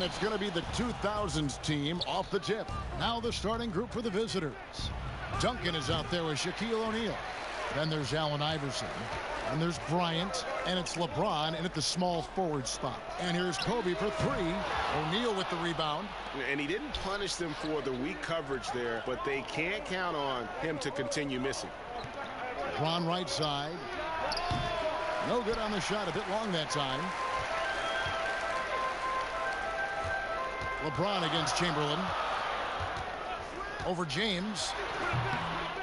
And it's going to be the 2000's team off the tip. Now the starting group for the visitors. Duncan is out there with Shaquille O'Neal. Then there's Allen Iverson. And there's Bryant. And it's LeBron in at the small forward spot. And here's Kobe for three. O'Neal with the rebound. And he didn't punish them for the weak coverage there, but they can't count on him to continue missing. LeBron right side. No good on the shot. A bit long that time. LeBron against Chamberlain. Over James.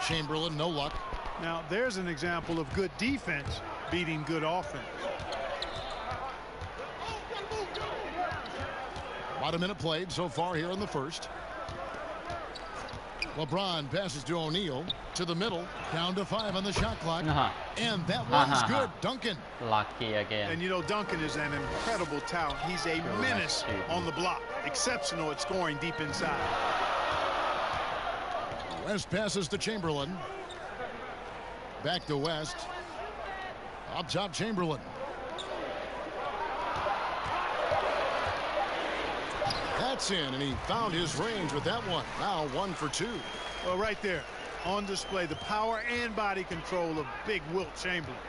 Chamberlain, no luck. Now, there's an example of good defense beating good offense. About a minute played so far here in the first. LeBron passes to O'Neal. To the middle. Down to 5 on the shot clock. And that one's good. Duncan. Lucky again. And you know, Duncan is an incredible talent. He's a menace on the block. Exceptional at scoring deep inside. West passes to Chamberlain. Back to West. Up top, Chamberlain. That's in, and he found his range with that one. Now 1 for 2. Well, right there on display, the power and body control of big Wilt Chamberlain.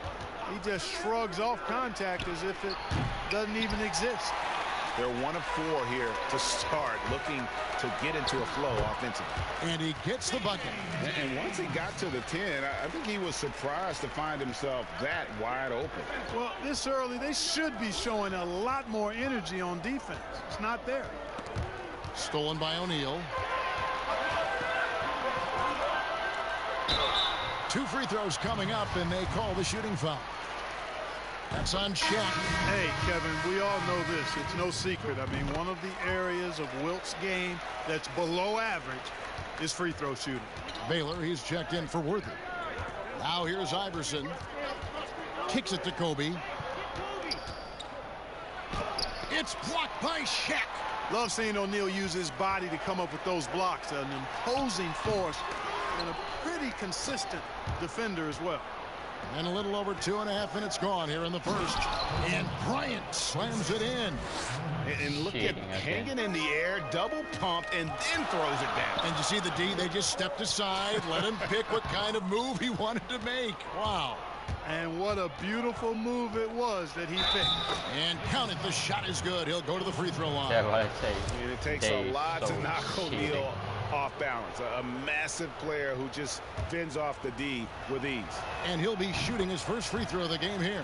He just shrugs off contact as if it doesn't even exist. They're 1 of 4 here to start, looking to get into a flow offensively. And he gets the bucket. And once he got to the 10, I think he was surprised to find himself that wide open. Well, this early, they should be showing a lot more energy on defense. It's not there. Stolen by O'Neal. 2 free throws coming up, and they call the shooting foul. That's on Shaq. Hey, Kevin, we all know this. It's no secret. I mean, one of the areas of Wilt's game that's below average is free throw shooting. Baylor, he's checked in for Worthy. Now here's Iverson. Kicks it to Kobe. It's blocked by Shaq. Love seeing O'Neal use his body to come up with those blocks. An imposing force and a pretty consistent defender as well. And a little over 2.5 minutes gone here in the first. And Bryant slams it in. And look at hanging in the air, double pump, and then throws it down. And you see the D, they just stepped aside, let him pick what kind of move he wanted to make. Wow. And what a beautiful move it was that he picked. And count it, the shot is good. He'll go to the free throw line. Yeah, what I say. And it takes a lot to knock O'Neal off balance. A massive player who just fends off the D with ease. And he'll be shooting his first free throw of the game here.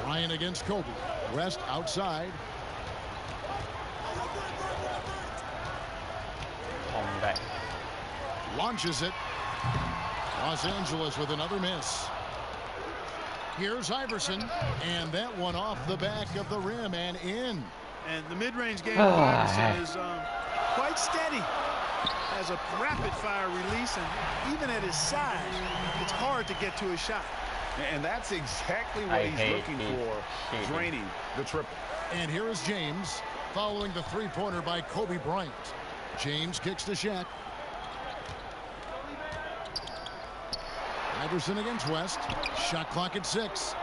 Ryan against Kobe. West outside. On back. Launches it. Los Angeles with another miss. Here's Iverson. And that one off the back of the rim and in. And the mid-range game of Iverson is quite steady. Has a rapid-fire release, and even at his size, it's hard to get to his shot. And that's exactly what he's looking for, draining the triple. And here is James following the three-pointer by Kobe Bryant. James kicks to Shaq. Iverson against West. Shot clock at 6.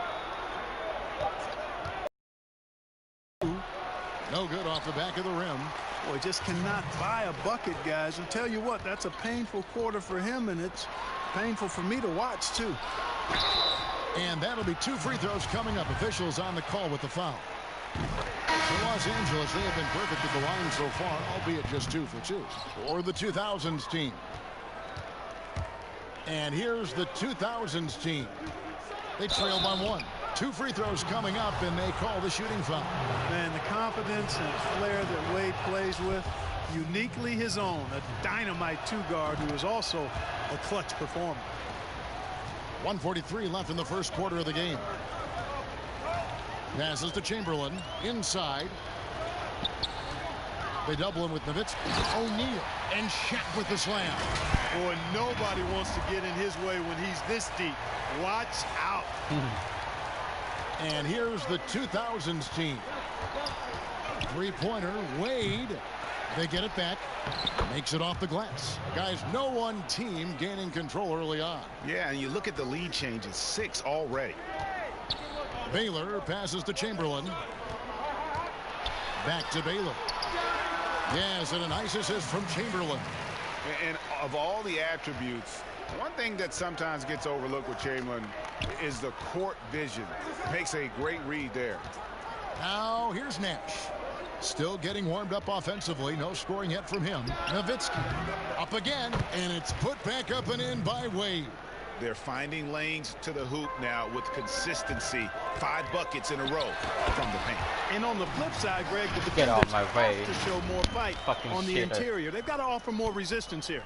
No good off the back of the rim. Boy, just cannot buy a bucket, guys. I'll tell you what, that's a painful quarter for him, and it's painful for me to watch, too. And that'll be 2 free throws coming up. Officials on the call with the foul. For Los Angeles, they have been perfect at the line so far, albeit just 2 for 2. For the 2000's team. And here's the 2000's team. They trail by 1. 2 free throws coming up, and they call the shooting foul. Man, the confidence and flair that Wade plays with, uniquely his own. A dynamite 2-guard who is also a clutch performer. 1:43 left in the first quarter of the game. Passes to Chamberlain. Inside. They double him with Nowitzki. O'Neal and Shaq with the slam. Boy, nobody wants to get in his way when he's this deep. Watch out. And here's the 2000's team. 3-pointer, Wade. They get it back. Makes it off the glass. Guys, no one team gaining control early on. Yeah, and you look at the lead changes. 6 already. Baylor passes to Chamberlain. Back to Baylor. Yes, and a nice assist from Chamberlain. And of all the attributes, one thing that sometimes gets overlooked with Chamberlain is the court vision. Makes a great read there. Now here's Nash. Still getting warmed up offensively. No scoring yet from him. Nowitzki up again, and it's put back up and in by Wade. They're finding lanes to the hoop now with consistency. 5 buckets in a row from the paint. And on the flip side, Greg, the Get out defenders my way. have to show more fight on the shitter. interior. They've got to offer more resistance here.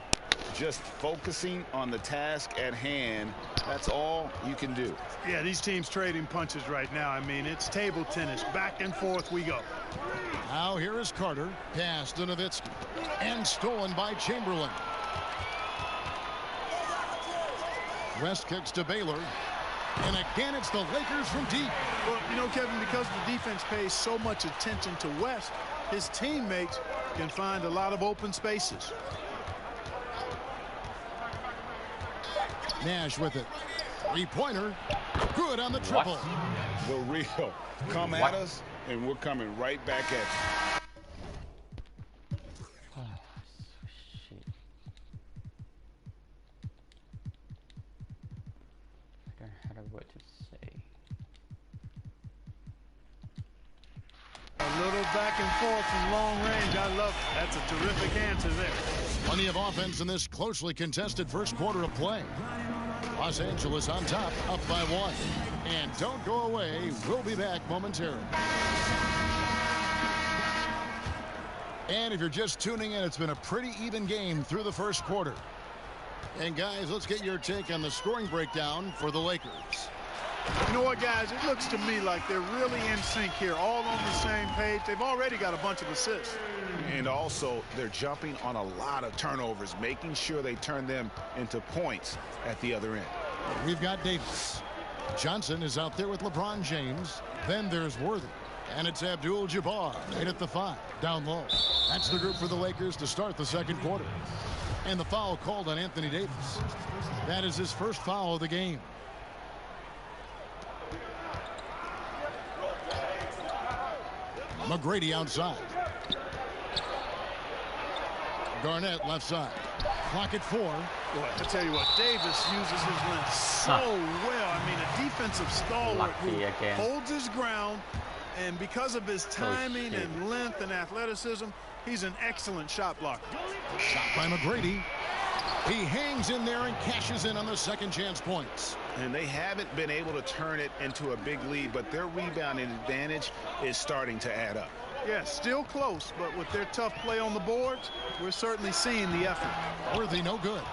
Just focusing on the task at hand, that's all you can do. Yeah, these teams trading punches right now. I mean, it's table tennis. Back and forth we go. Now here is Carter. Pass to Nowitzki. And stolen by Chamberlain. West kicks to Baylor. And again, it's the Lakers from deep. Well, you know, Kevin, because the defense pays so much attention to West, his teammates can find a lot of open spaces. Nash with it. Three-pointer. Good on the triple. The real. Come at us, and we're coming right back at you. Shit. I don't know what to say. A little back and forth from long range. I love it. That's a terrific answer there. Plenty of offense in this closely contested first quarter of play. Los Angeles on top, up by 1. And don't go away. We'll be back momentarily. And if you're just tuning in, it's been a pretty even game through the first quarter. And guys, let's get your take on the scoring breakdown for the Lakers. You know what, guys? It looks to me like they're really in sync here, all on the same page. They've already got a bunch of assists. And also, they're jumping on a lot of turnovers, making sure they turn them into points at the other end. We've got Davis. Johnson is out there with LeBron James. Then there's Worthy. And it's Abdul-Jabbar right at the 5, down low. That's the group for the Lakers to start the second quarter. And the foul called on Anthony Davis. That is his first foul of the game. McGrady outside. Garnett left side. Clock at 4. Boy, I tell you what, Davis uses his length so well. I mean, a defensive stalwart who holds his ground, and because of his timing and length and athleticism, he's an excellent shot blocker. Shot by McGrady. He hangs in there and cashes in on the second chance points. And they haven't been able to turn it into a big lead, but their rebounding advantage is starting to add up. Yeah, still close, but with their tough play on the boards, we're certainly seeing the effort. Worthy no good.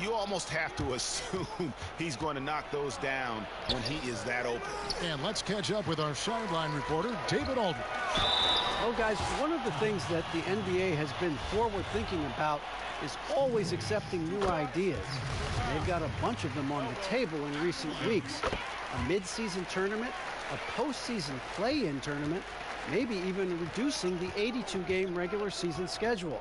You almost have to assume he's going to knock those down when he is that open. And let's catch up with our sideline reporter, David Aldridge. Well, guys, one of the things that the NBA has been forward-thinking about is always accepting new ideas. They've got a bunch of them on the table in recent weeks. A mid-season tournament, a postseason play-in tournament, maybe even reducing the 82-game regular season schedule.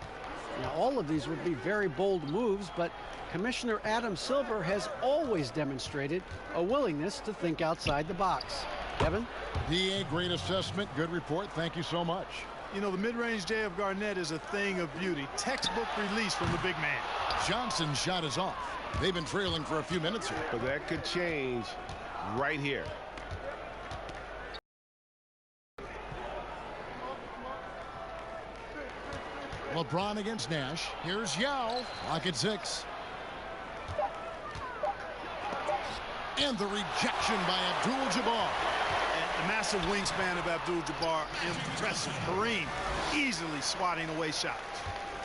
Now, all of these would be very bold moves, but Commissioner Adam Silver has always demonstrated a willingness to think outside the box. Kevin? DA, great assessment. Good report. Thank you so much. You know, the mid-range J of Garnett is a thing of beauty. Textbook release from the big man. Johnson's shot is off. They've been trailing for a few minutes here. But that could change right here. LeBron against Nash. Here's Yao. Clock at 6. And the rejection by Abdul-Jabbar. The massive wingspan of Abdul-Jabbar, impressive. Kareem easily swatting away shots.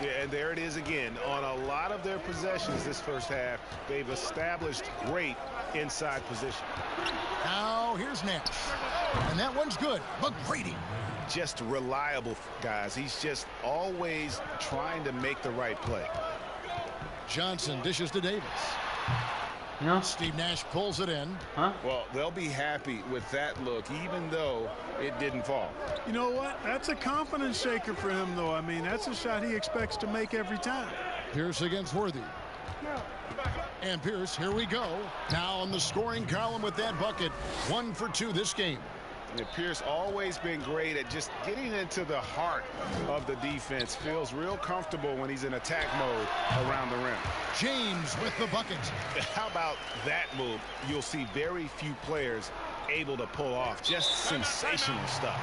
Yeah, and there it is again. On a lot of their possessions this first half, they've established great inside position. Now here's Nash. And that one's good. McGrady. Just reliable, guys. He's just always trying to make the right play. Johnson dishes to Davis. No. Steve Nash pulls it in. Huh? Well, they'll be happy with that look, even though it didn't fall. You know what? That's a confidence shaker for him, though. I mean, that's a shot he expects to make every time. Pierce against Worthy. And Pierce, here we go. Now on the scoring column with that bucket. 1 for 2 this game. Yeah, Pierce always been great at just getting into the heart of the defense. Feels real comfortable when he's in attack mode around the rim. James with the bucket. How about that move? You'll see very few players able to pull off. Just sensational stuff.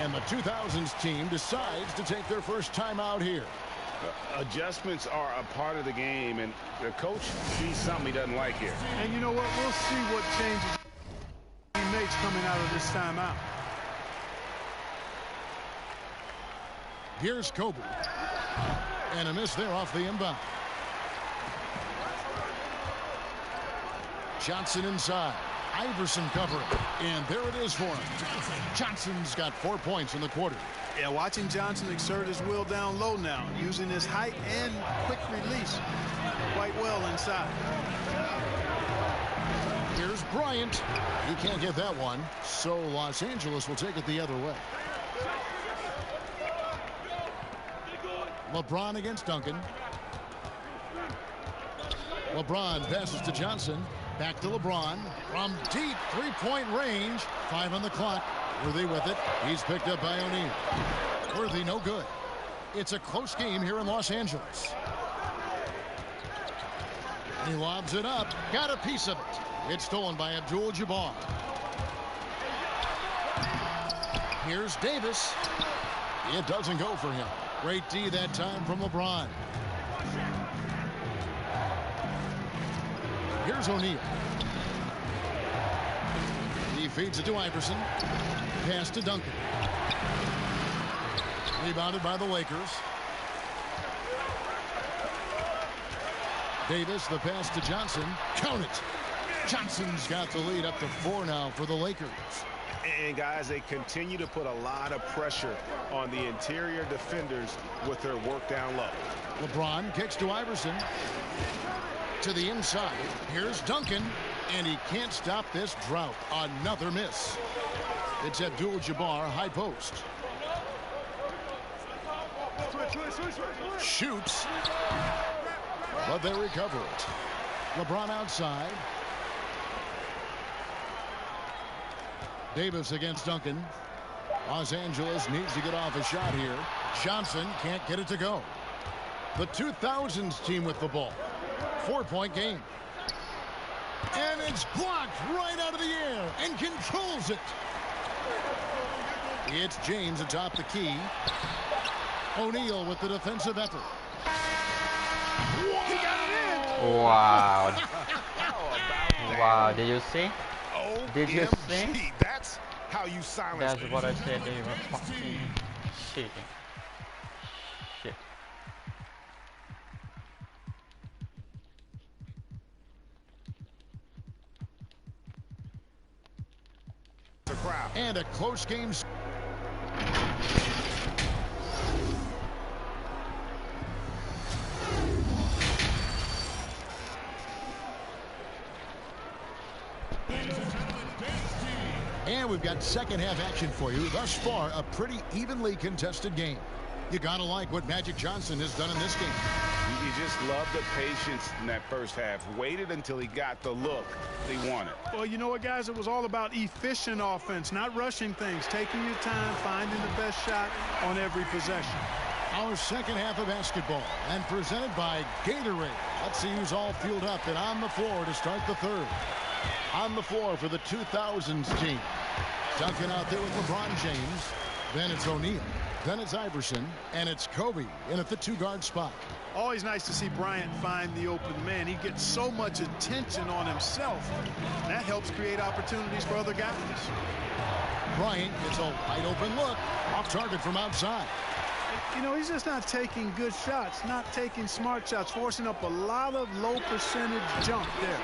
And the 2000's team decides to take their first time out here. Adjustments are a part of the game, and the coach sees something he doesn't like here. And you know what? We'll see what changes he makes coming out of this timeout. Here's Kobe. And a miss there off the inbound. Johnson inside. Iverson covering. And there it is for him. Johnson's got 4 points in the quarter. Yeah, watching Johnson exert his will down low now, using his height and quick release quite well inside. Here's Bryant. He can't get that one, so Los Angeles will take it the other way. LeBron against Duncan. LeBron passes to Johnson. Back to LeBron. From deep three-point range. 5 on the clock. Worthy with it. He's picked up by O'Neal. Worthy no good. It's a close game here in Los Angeles. He lobs it up. Got a piece of it. It's stolen by Abdul-Jabbar. Here's Davis. It doesn't go for him. Great D that time from LeBron. Here's O'Neal. He feeds it to Iverson. Pass to Duncan. Rebounded by the Lakers. Davis, the pass to Johnson. Count it. Johnson's got the lead up to 4 now for the Lakers. And guys, they continue to put a lot of pressure on the interior defenders with their work down low. LeBron kicks to Iverson. To the inside. Here's Duncan. And he can't stop this drought. Another miss. It's Abdul-Jabbar, high post. Shoots. But they recover it. LeBron outside. Davis against Duncan. Los Angeles needs to get off a shot here. Johnson can't get it to go. The 2000's team with the ball. 4-point game. And it's blocked right out of the air and controls it. It's James atop the key. O'Neal with the defensive effort. He got it in. Wow. Wow, did you see? Did you OMG. see? That's how you silence That's what I said. They were fucking cheating. Shit. the crowd. And a close game. And we've got second half action for you. Thus far, a pretty evenly contested game. You gotta like what Magic Johnson has done in this game. You just love the patience in that first half. Waited until he got the look he wanted. Well, you know what, guys? It was all about efficient offense, not rushing things, taking your time, finding the best shot on every possession. Our second half of basketball, and presented by Gatorade. Let's see who's all fueled up and on the floor to start the third. On the floor for the 2000's team. Duncan out there with LeBron James. Then it's O'Neal. Then it's Iverson. And it's Kobe in at the 2-guard spot. Always nice to see Bryant find the open man. He gets so much attention on himself. That helps create opportunities for other guys. Bryant gets a wide open look. Off target from outside. You know, he's just not taking good shots, not taking smart shots, forcing up a lot of low percentage jump there.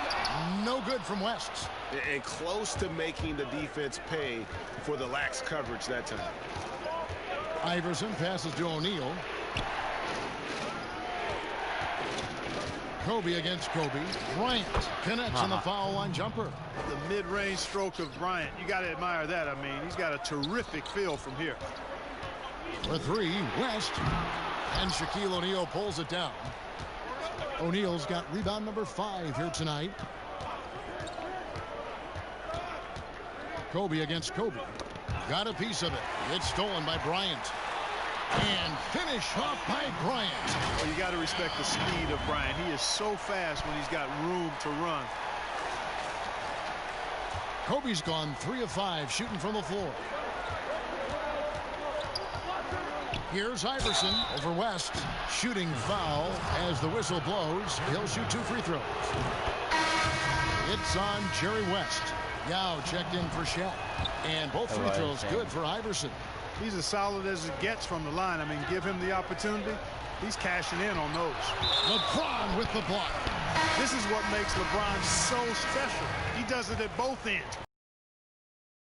No good from West. And close to making the defense pay for the lax coverage that time. Iverson passes to O'Neal. Kobe against Kobe. Bryant connects on the foul line jumper. The mid-range stroke of Bryant, you got to admire that. I mean, he's got a terrific feel from here. For 3, West. And Shaquille O'Neal pulls it down. O'Neal's got rebound number 5 here tonight. Kobe against Kobe. Got a piece of it. It's stolen by Bryant. And finish off by Bryant. Well, you got to respect the speed of Bryant. He is so fast when he's got room to run. Kobe's gone 3 of 5 shooting from the floor. Here's Iverson over West. Shooting foul as the whistle blows. He'll shoot 2 free throws. It's on Jerry West. Yao checked in for Shaq. And both free throws good for Iverson. He's as solid as it gets from the line. I mean, give him the opportunity. He's cashing in on those. LeBron with the block. This is what makes LeBron so special. He does it at both ends.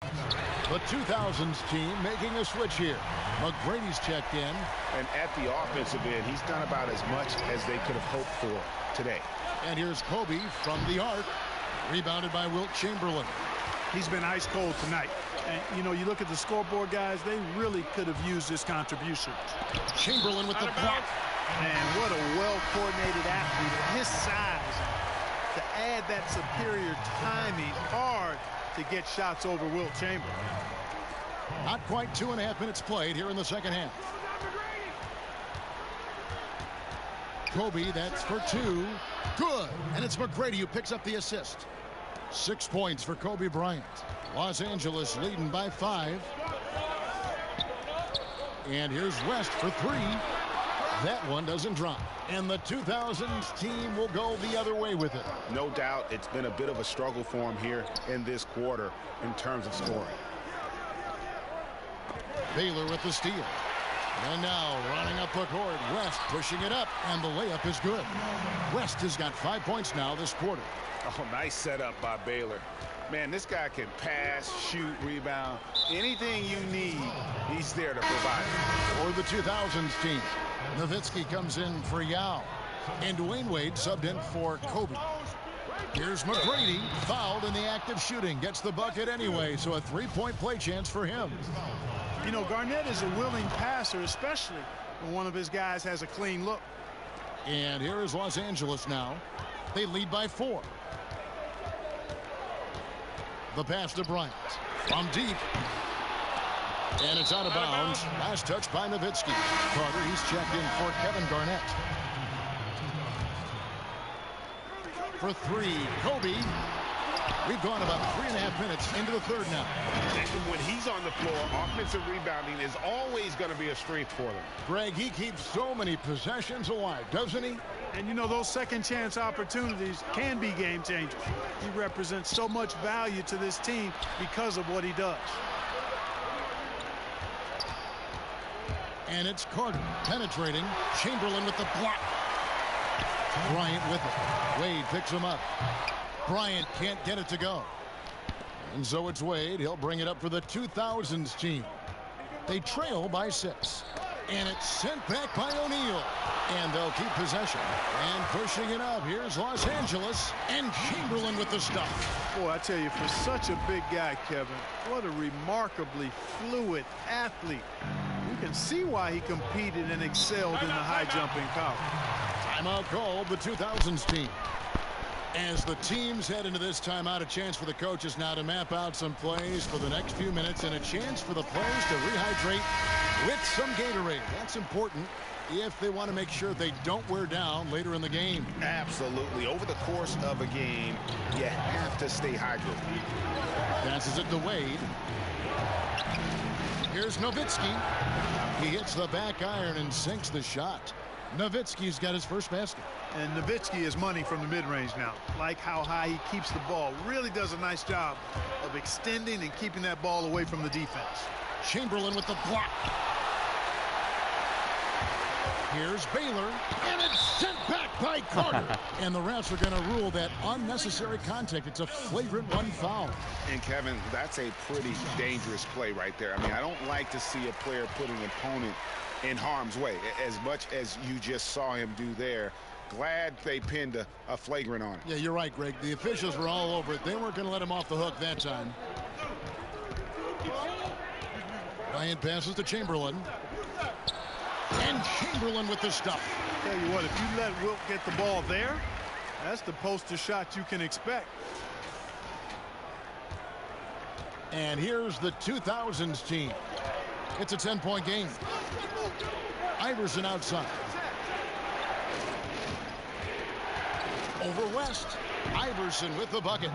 The 2000's team making a switch here. McGrady's checked in. And at the offensive end, he's done about as much as they could have hoped for today. And here's Kobe from the arc. Rebounded by Wilt Chamberlain. He's been ice cold tonight. And, you know, you look at the scoreboard, guys, they really could have used this contribution. Chamberlain with the block. And what a well-coordinated athlete at his size. To add that superior timing, hard to get shots over Wilt Chamberlain. Not quite 2.5 minutes played here in the second half. Kobe, that's for 2. Good. And it's McGrady who picks up the assist. 6 points for Kobe Bryant. Los Angeles leading by 5. And here's West for 3. That one doesn't drop. And the 2000's team will go the other way with it. No doubt it's been a bit of a struggle for him here in this quarter in terms of scoring. Baylor with the steal. And now running up the court, West pushing it up, and the layup is good. West has got 5 points now this quarter. Oh, nice setup by Baylor. Man, this guy can pass, shoot, rebound. Anything you need, he's there to provide. For the 2000's team, Nowitzki comes in for Yao. And Dwayne Wade subbed in for Kobe. Here's McGrady, fouled in the act of shooting. Gets the bucket anyway, so a 3-point play chance for him. You know, Garnett is a willing passer, especially when one of his guys has a clean look. And here is Los Angeles now. They lead by 4. The pass to Bryant from deep. And it's out of bounds. Last touch by Nowitzki. Carter, he's checked in for Kevin Garnett. For 3, Kobe. We've gone about 3.5 minutes into the third now. And when he's on the floor, offensive rebounding is always going to be a strength for them. Greg, he keeps so many possessions alive, doesn't he? And, you know, those second chance opportunities can be game changers. He represents so much value to this team because of what he does. And it's Carter penetrating. Chamberlain with the block. Bryant with it. Wade picks him up. Bryant can't get it to go. And so it's Wade. He'll bring it up for the 2000's team. They trail by 6. And it's sent back by O'Neal. And they'll keep possession. And pushing it up. Here's Los Angeles. And Chamberlain with the stuff. Boy, I tell you, for such a big guy, Kevin, what a remarkably fluid athlete. You can see why he competed and excelled in the high jump in college. Timeout called the 2000's team. As the teams head into this timeout, a chance for the coaches now to map out some plays for the next few minutes and a chance for the players to rehydrate with some Gatorade. That's important if they want to make sure they don't wear down later in the game. Absolutely. Over the course of a game, you have to stay hydrated. Passes it to Wade. Here's Nowitzki. He hits the back iron and sinks the shot. Nowitzki's got his first basket. And Nowitzki is money from the mid-range now. Like how high he keeps the ball. Really does a nice job of extending and keeping that ball away from the defense. Chamberlain with the block. Here's Baylor, and it's sent back by Carter. And the refs are going to rule that unnecessary contact. It's a flagrant 1 foul. And, Kevin, that's a pretty dangerous play right there. I mean, I don't like to see a player put an opponent in harm's way, as much as you just saw him do there. Glad they pinned a flagrant on him. Yeah, you're right, Greg. The officials were all over it. They weren't going to let him off the hook that time. Bryant passes to Chamberlain. And Chamberlain with the stuff. Tell you what, if you let Wilt get the ball there, that's the poster shot you can expect. And here's the 2000's team. It's a 10-point game. Iverson outside. Over West. Iverson with the bucket.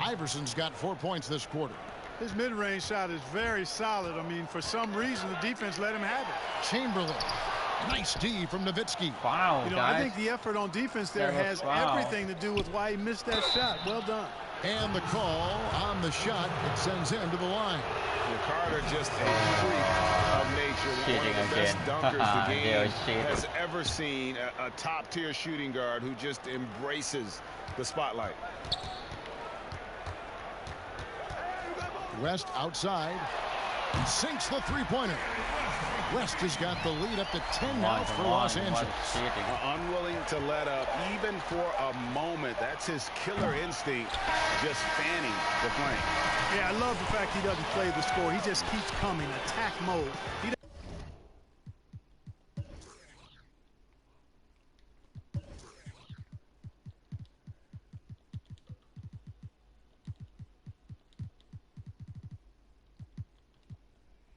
Iverson's got 4 points this quarter. His mid-range shot is very solid. I mean, for some reason, the defense let him have it. Chamberlain. Nice D from Nowitzki. Wow, you know, guys. I think the effort on defense there has everything to do with why he missed that shot. Well done. And the call on the shot, it sends him to the line. Carter just a freak of nature. One of the best dunkers the game has ever seen. A top-tier shooting guard who just embraces the spotlight. West outside. Sinks the three-pointer. West has got the lead up to 10 now for Los Angeles. Unwilling to let up even for a moment. That's his killer instinct, just fanning the flame. Yeah, I love the fact he doesn't play the score. He just keeps coming, attack mode.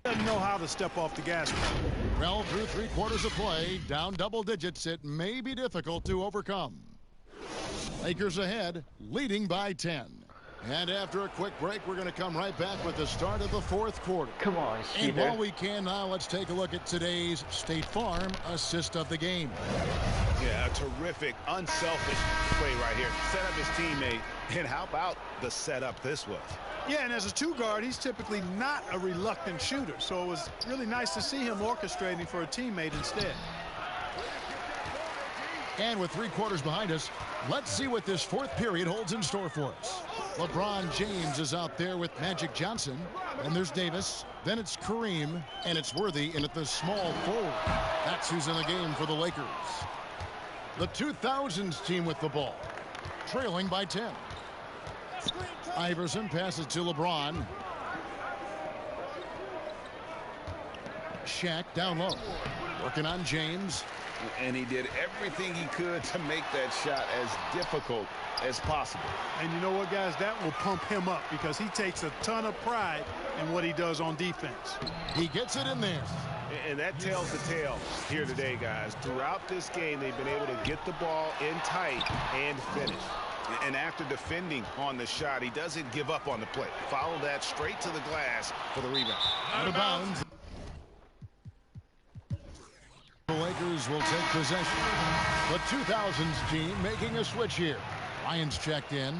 Doesn't know how to step off the gas. Well, through 3 quarters of play, down double digits, it may be difficult to overcome. Lakers ahead, leading by 10. And after a quick break, we're going to come right back with the start of the 4th quarter. Come on, and while we can now, let's take a look at today's State Farm assist of the game. Yeah, a terrific, unselfish play right here. Set up his teammate. And how about the setup this was? Yeah, and as a 2-guard, he's typically not a reluctant shooter. So it was really nice to see him orchestrating for a teammate instead. And with 3 quarters behind us, let's see what this 4th period holds in store for us. LeBron James is out there with Magic Johnson. And there's Davis. Then it's Kareem. And it's Worthy in at the small forward. That's who's in the game for the Lakers. The 2000's team with the ball. Trailing by 10. Iverson passes to LeBron. Shaq down low. Working on James. And he did everything he could to make that shot as difficult as possible. And you know what, guys? That will pump him up because he takes a ton of pride in what he does on defense. He gets it in there. And that tells the tale here today, guys. Throughout this game, they've been able to get the ball in tight and finish. And after defending on the shot, he doesn't give up on the play. Follow that straight to the glass for the rebound. Out of bounds. The Lakers will take possession. The 2000's team making a switch here. Lions checked in.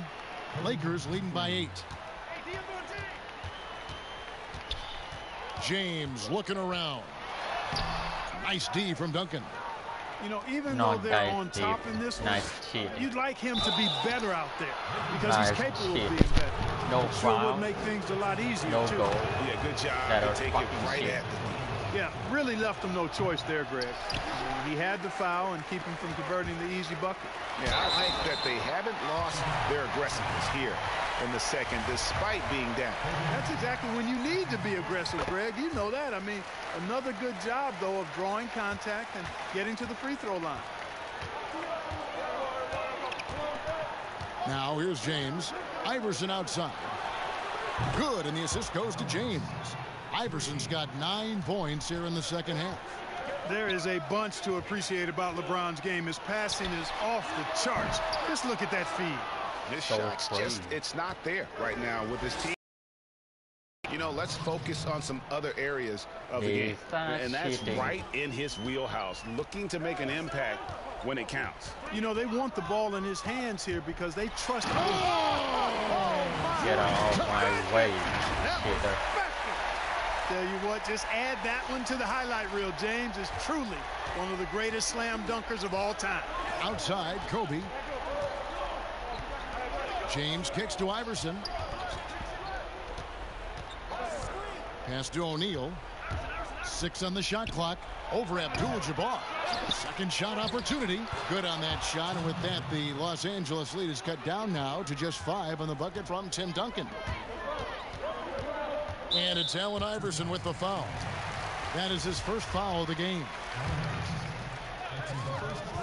Lakers leading by 8. James looking around. Nice D from Duncan. You know, even though they're on top in this one, you'd like him to be better out there because he's capable of being better. No sure would make things a lot easier, too. Goal. Yeah, good job to take it right at the knee. Yeah, really left him no choice there, Greg. I mean, he had the foul and keep him from converting the easy bucket. Yeah, I like that they haven't lost their aggressiveness here in the second, despite being down. That's exactly when you need to be aggressive, Greg. You know that. I mean, another good job, though, of drawing contact and getting to the free throw line. Now here's James. Iverson outside. Good, and the assist goes to James. Iverson's got 9 points here in the second half. There is a bunch to appreciate about LeBron's game. His passing is off the charts. Just look at that feed. His shot's just, it's not there right now with his team. You know, let's focus on some other areas of the game. And that's right in his wheelhouse, looking to make an impact when it counts. You know, they want the ball in his hands here because they trust him. Get out of my way, shitter. Tell you what, just add that one to the highlight reel. James is truly one of the greatest slam dunkers of all time. Outside, Kobe. James kicks to Iverson. Pass to O'Neal. 6 on the shot clock. Over Abdul-Jabbar. Second shot opportunity. Good on that shot, and with that, the Los Angeles lead is cut down now to just 5 on the bucket from Tim Duncan. And it's Allen Iverson with the foul. That is his first foul of the game.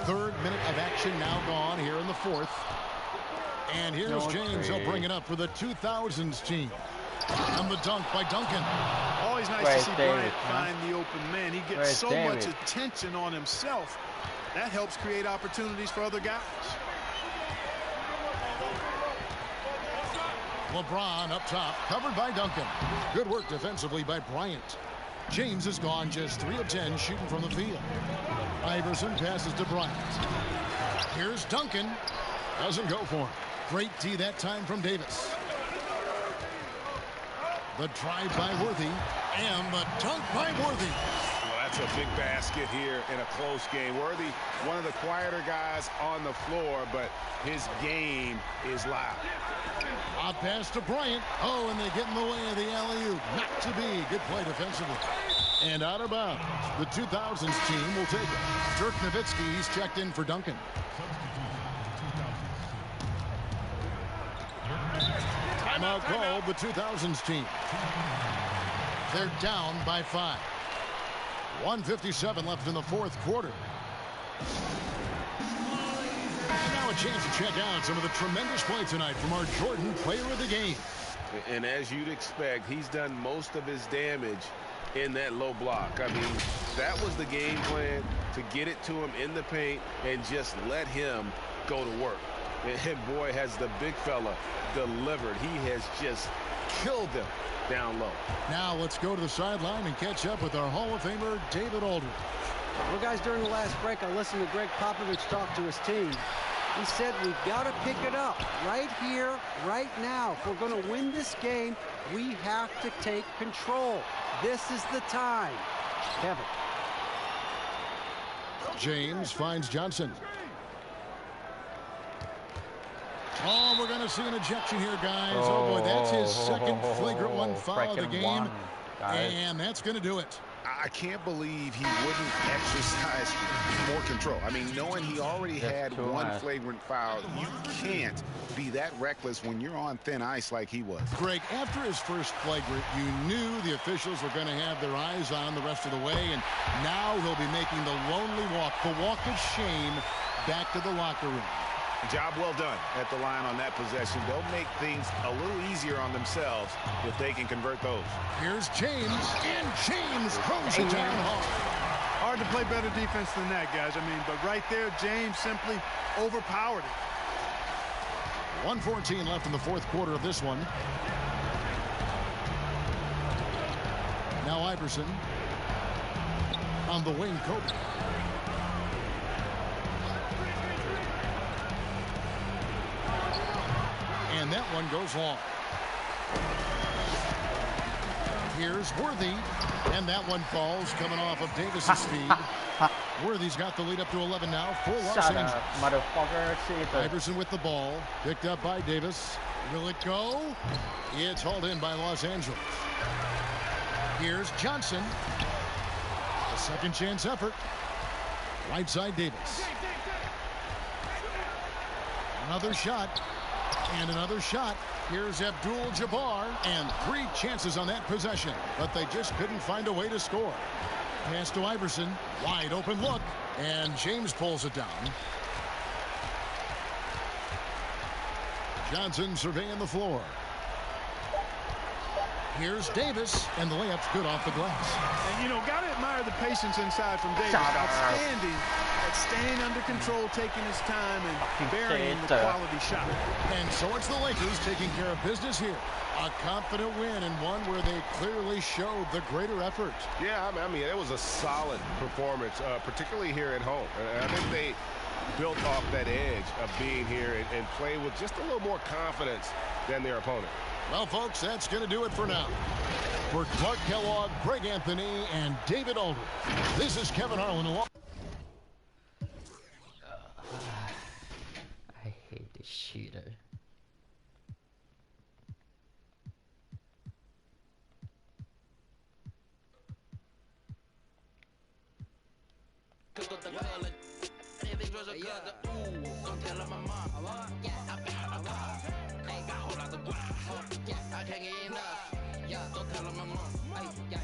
Third minute of action now gone here in the fourth. And here's James. He'll bring it up for the 2000's team. And the dunk by Duncan. Always nice to see Bryant find the open man. He gets so much attention on himself. That helps create opportunities for other guys. LeBron up top, covered by Duncan. Good work defensively by Bryant. James has gone just 3 of 10 shooting from the field. Iverson passes to Bryant. Here's Duncan. Doesn't go for him. Great D that time from Davis. The drive by Worthy, and the dunk by Worthy. Well, that's a big basket here in a close game. Worthy, one of the quieter guys on the floor, but his game is loud. Out pass to Bryant. Oh, and they get in the way of the alley-oop. Not to be. Good play defensively. And out of bounds. The 2000's team will take it. Dirk Nowitzki, he's checked in for Duncan. Timeout called, the 2000's team. They're down by 5. 1:57 left in the fourth quarter. And now a chance to check out some of the tremendous play tonight from our Jordan player of the game. And as you'd expect, he's done most of his damage in that low block. I mean, that was the game plan, to get it to him in the paint and just let him go to work. And boy, has the big fella delivered. He has just killed them down low. Now let's go to the sideline and catch up with our Hall of Famer, David Aldridge. Well, guys, during the last break, I listened to Greg Popovich talk to his team. He said we've got to pick it up right here, right now. If we're going to win this game, we have to take control. This is the time. Kevin. James finds Johnson. Oh, we're going to see an ejection here, guys. Oh, boy, that's his second flagrant one foul of the game. And that's going to do it. I can't believe he wouldn't exercise more control. I mean, knowing he already had one flagrant foul, you can't be that reckless when you're on thin ice like he was. Greg, after his first flagrant, you knew the officials were going to have their eyes on the rest of the way, and now he'll be making the lonely walk, the walk of shame, back to the locker room. Job well done at the line on that possession. They'll make things a little easier on themselves if they can convert those. Here's James, and James throws it down hard. Hard to play better defense than that, guys. I mean, but right there, James simply overpowered it. 1:14 left in the fourth quarter of this one. Now Iverson on the wing, Kobe. And that one goes long. Here's Worthy. And that one falls, coming off of Davis's speed. Worthy's got the lead up to 11 now for Los Angeles. Iverson with the ball. Picked up by Davis. Will it go? It's hauled in by Los Angeles. Here's Johnson. A second chance effort. Right side Davis. Another shot. And another shot. Here's Abdul-Jabbar, and 3 chances on that possession, but they just couldn't find a way to score. Pass to Iverson, wide open look, and James pulls it down. Johnson surveying the floor. Here's Davis, and the layup's good off the glass. And, you know, got to admire the patience inside from Davis. Outstanding at staying under control, taking his time, and burying the quality shot. And so it's the Lakers taking care of business here. A confident win, and one where they clearly showed the greater effort. Yeah, I mean, it was a solid performance, particularly here at home. I think they built off that edge of being here and play with just a little more confidence than their opponent. Well, folks, that's going to do it for now. For Clark Kellogg, Greg Anthony, and David Aldridge, this is Kevin Harlan. I hate this shooter. I can't get enough. Yeah, don't tell my mom. Hey, yeah,